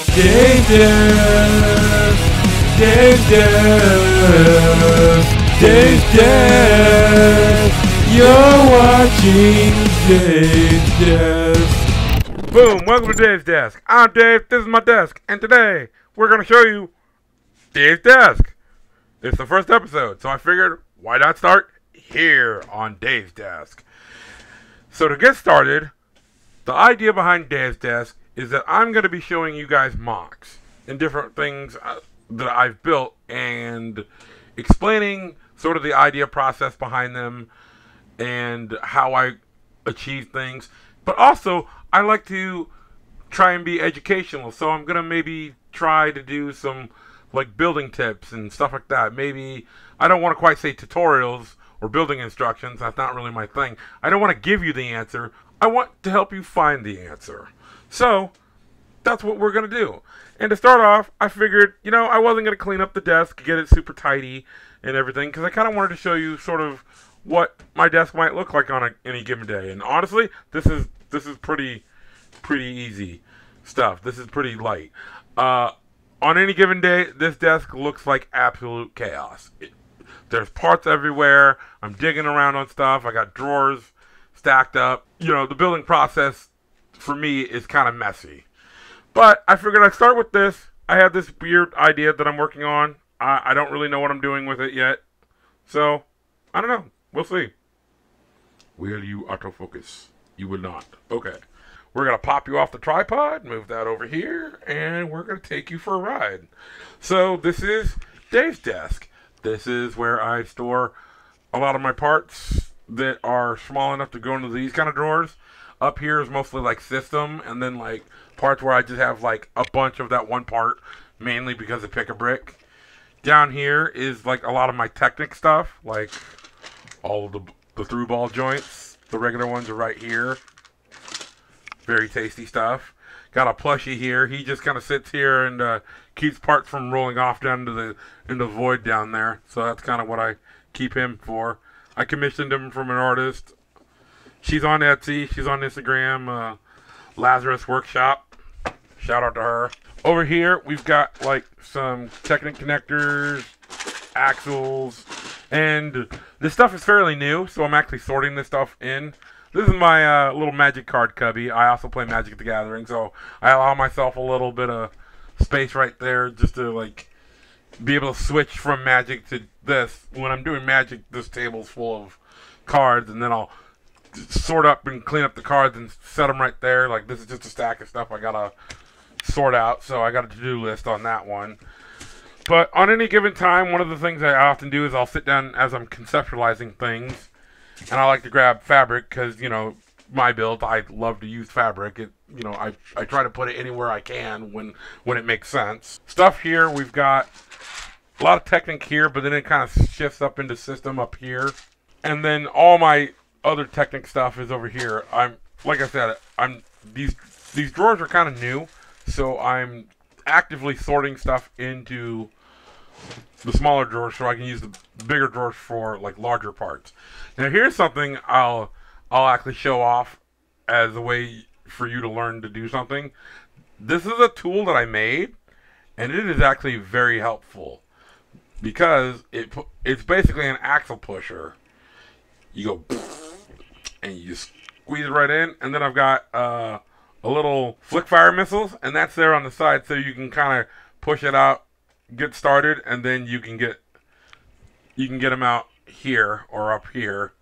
Dave Desk, Dave Desk, Dave Desk. You're watching Dave Desk. Boom, welcome to Dave's Desk. I'm Dave, this is my desk, and today we're going to show you Dave's Desk. It's the first episode, so I figured why not start here on Dave's Desk. So to get started, the idea behind Dave's Desk is that I'm going to be showing you guys mocks and different things that I've built and explaining sort of the idea process behind them and how I achieve things. But also, I like to try and be educational, so I'm going to maybe try to do some like building tips and stuff like that. Maybe, I don't want to quite say tutorials or building instructions, that's not really my thing. I don't want to give you the answer, I want to help you find the answer. So, that's what we're going to do. And to start off, I figured, I wasn't going to clean up the desk, get it super tidy and everything, because I kind of wanted to show you sort of what my desk might look like on any given day. And honestly, this is pretty easy stuff. This is pretty light. On any given day, this desk looks like absolute chaos. There's parts everywhere. I'm digging around on stuff. I got drawers stacked up. The building process for me is kind of messy. But I figured I'd start with this. I have this weird idea that I'm working on. I don't really know what I'm doing with it yet. So, I don't know. We'll see. Will you autofocus? You will not. Okay. We're going to pop you off the tripod, move that over here, and we're going to take you for a ride. So, this is Dave's Desk. This is where I store a lot of my parts that are small enough to go into these kind of drawers. Up here is mostly like system, and then like parts where I just have like a bunch of that one part, mainly because of Pick-a-Brick. Down here is like a lot of my Technic stuff, like all of the through ball joints. The regular ones are right here. Very tasty stuff. Got a plushie here. He just kind of sits here and keeps parts from rolling off down into the void down there. So that's kind of what I keep him for. I commissioned him from an artist. She's on Etsy. She's on Instagram. Lazarus Workshop. Shout out to her. Over here, we've got like some Technic connectors, axles, and this stuff is fairly new, so I'm actually sorting this stuff in. This is my little Magic card cubby. I also play Magic the Gathering, so I allow myself a little bit of space right there just to like be able to switch from Magic to this. When I'm doing Magic, this table's full of cards, and then I'll sort up and clean up the cards and set them right there. Like this is just a stack of stuff I gotta sort out, so I got a to-do list on that one. But on any given time, one of the things I often do is I'll sit down as I'm conceptualizing things, and I like to grab fabric because, my build, I love to use fabric. I try to put it anywhere I can when it makes sense. Stuff here, we've got a lot of Technic here, but then it kind of shifts up into system up here. And then all my other Technic stuff is over here. Like I said, these drawers are kind of new, so I'm actively sorting stuff into the smaller drawers so I can use the bigger drawers for like larger parts. Now here's something I'll actually show off as a way for you to learn to do something. This is a tool that I made, and it is actually very helpful because it's basically an axle pusher. You go and you squeeze it right in, and then I've got a little flick fire missiles, and that's there on the side, so you can kind of push it out, get started, and then you can get them out here or up here,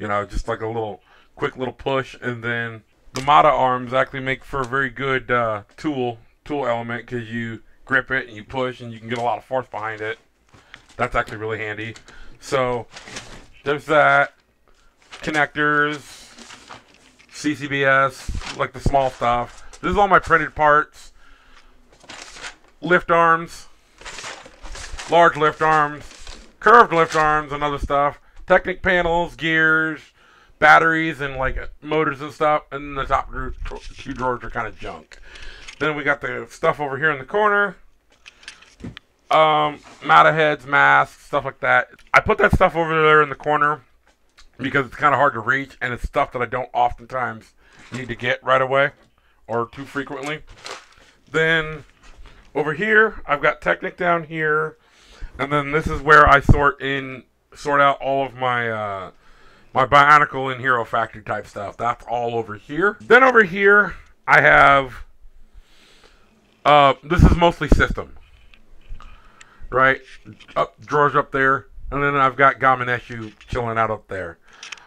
just like a quick little push. And then the Mata arms actually make for a very good tool element because you grip it and you push and you can get a lot of force behind it. That's actually really handy. So there's that. Connectors, CCBS, like the small stuff. This is all my printed parts. Lift arms, large lift arms, curved lift arms, and other stuff. Technic panels, gears, batteries, and like motors and stuff. And then the top two drawers are kind of junk. Then we got the stuff over here in the corner. Mata heads, masks, stuff like that. I put that stuff over there in the corner because it's kind of hard to reach, and it's stuff that I don't oftentimes need to get right away or too frequently. Then over here, I've got Technic down here, and then this is where I sort out all of my my Bionicle and Hero Factory type stuff. That's all over here. Then over here, I have this is mostly system, right? Drawers up there, and then I've got Gameneshu chilling out up there.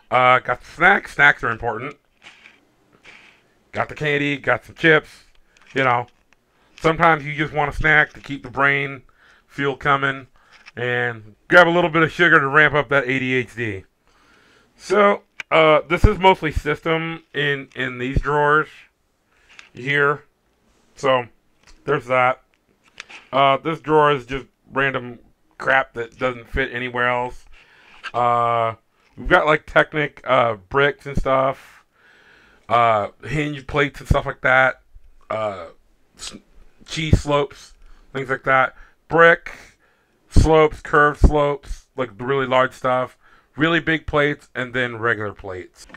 Got the snacks. Snacks are important. Got the candy. Got some chips. You know, sometimes you just want a snack to keep the brain fuel coming, and grab a little bit of sugar to ramp up that ADHD. So, this is mostly system in these drawers here. So, there's that. This drawer is just random crap that doesn't fit anywhere else. We've got like Technic bricks and stuff, hinge plates and stuff like that, cheese slopes, things like that. Brick slopes, curved slopes, like the really large stuff, really big plates, and then regular plates.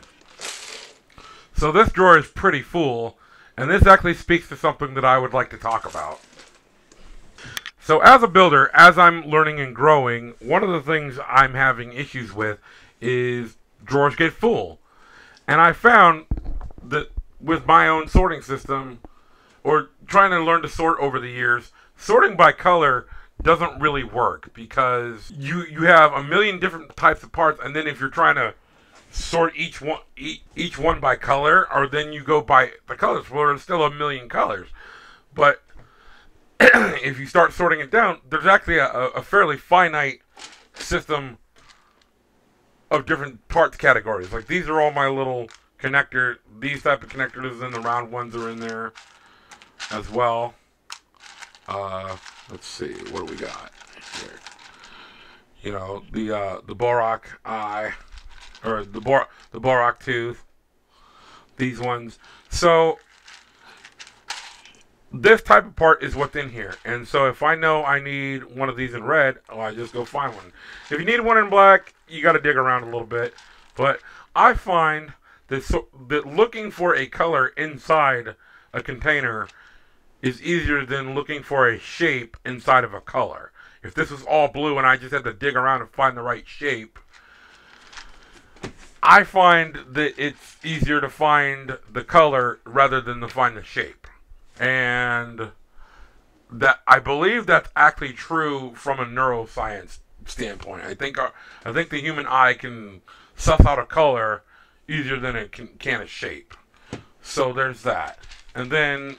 So this drawer is pretty full, and this actually speaks to something that I would like to talk about. So as a builder, as I'm learning and growing, one of the things I'm having issues with is drawers get full. And I found that with my own sorting system, or trying to learn to sort over the years, sorting by color doesn't really work, because you have a million different types of parts, and then if you're trying to sort each one by color, or then you go by the colors, well, there's still a million colors. But if you start sorting it down, there's actually a fairly finite system of different parts categories. Like, these are all my little connector, these type of connectors, and the round ones are in there as well. Let's see, what do we got here? You know, the Borak eye, or the Borak tooth, these ones. So this type of part is what's in here, and so if I know I need one of these in red, I just go find one. If you need one in black, you got to dig around a little bit. But I find that looking for a color inside a container is easier than looking for a shape inside of a color. If this was all blue and I just had to dig around and find the right shape, I find that it's easier to find the color rather than to find the shape. And that, I believe that's actually true from a neuroscience standpoint. I think the human eye can suss out a color easier than it can a shape. So there's that. And then,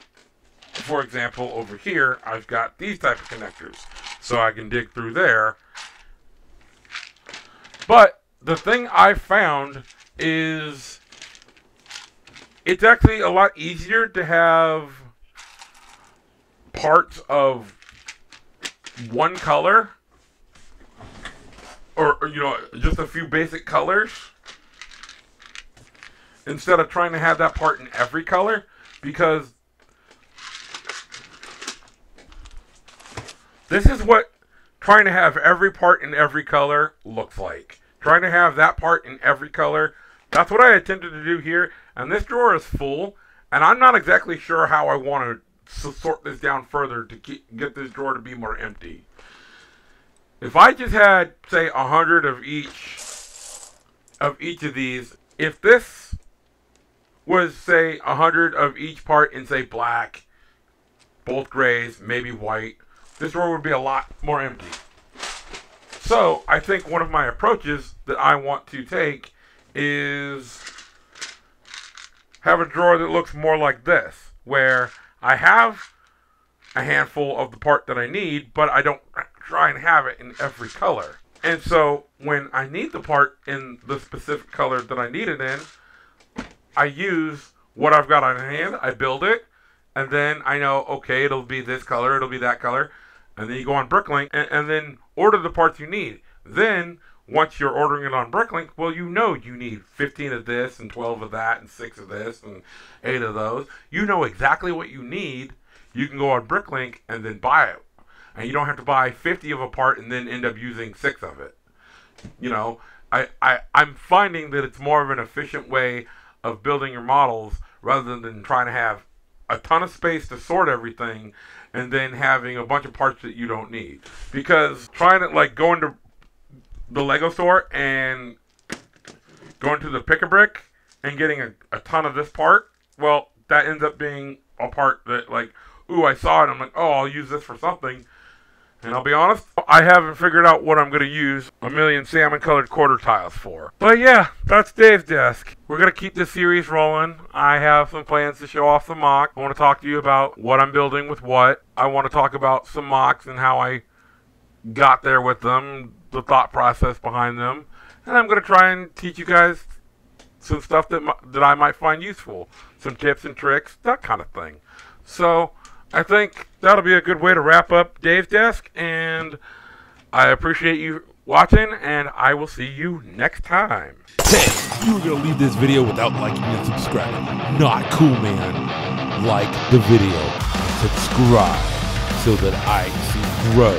for example, over here, I've got these type of connectors, so I can dig through there. But the thing I found is it's actually a lot easier to have parts of one color, or you know, just a few basic colors, instead of trying to have that part in every color, because this is what trying to have every part in every color looks like. Trying to have that part in every color, that's what I attempted to do here. And this drawer is full, and I'm not exactly sure how I want to sort this down further to get this drawer to be more empty. If I just had, say, 100 of each of these, if this was, say, 100 of each part in, say, black, both grays, maybe white, this drawer would be a lot more empty. So, I think one of my approaches that I want to take is have a drawer that looks more like this, where I have a handful of the part that I need, but I don't try and have it in every color. And so, when I need the part in the specific color that I need it in, I use what I've got on hand, I build it, and then I know, okay, it'll be this color, it'll be that color, and then you go on Bricklink and then order the parts you need. Then, once you're ordering it on Bricklink, well, you know you need 15 of this, and 12 of that, and 6 of this, and 8 of those. You know exactly what you need. You can go on Bricklink and then buy it. And you don't have to buy 50 of a part and then end up using 6 of it. You know, I'm finding that it's more of an efficient way of building your models rather than trying to have a ton of space to sort everything, and then having a bunch of parts that you don't need. Because trying to like go into the Lego store and going to the Pick-a-Brick and getting a ton of this part, well, that ends up being a part that like, ooh, I saw it, I'm like, oh, I'll use this for something. And I'll be honest, I haven't figured out what I'm going to use a million salmon-colored quarter tiles for. But yeah, that's Dave's desk. We're going to keep this series rolling. I have some plans to show off some MOC. I want to talk to you about what I'm building with what. I want to talk about some MOCs and how I got there with them, the thought process behind them. And I'm going to try and teach you guys some stuff that I might find useful. Some tips and tricks, that kind of thing. So I think that'll be a good way to wrap up Dave's Desk, and I appreciate you watching, and I will see you next time. Hey, you were gonna leave this video without liking and subscribing. Not cool, man. Like the video, subscribe, so that I can grow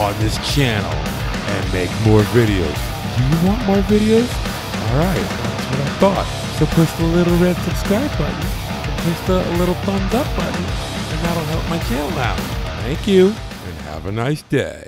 on this channel and make more videos. Do you want more videos? Alright, that's what I thought. So push the little red subscribe button, and push the little thumbs up button, and that'll help my channel out. Thank you, and have a nice day.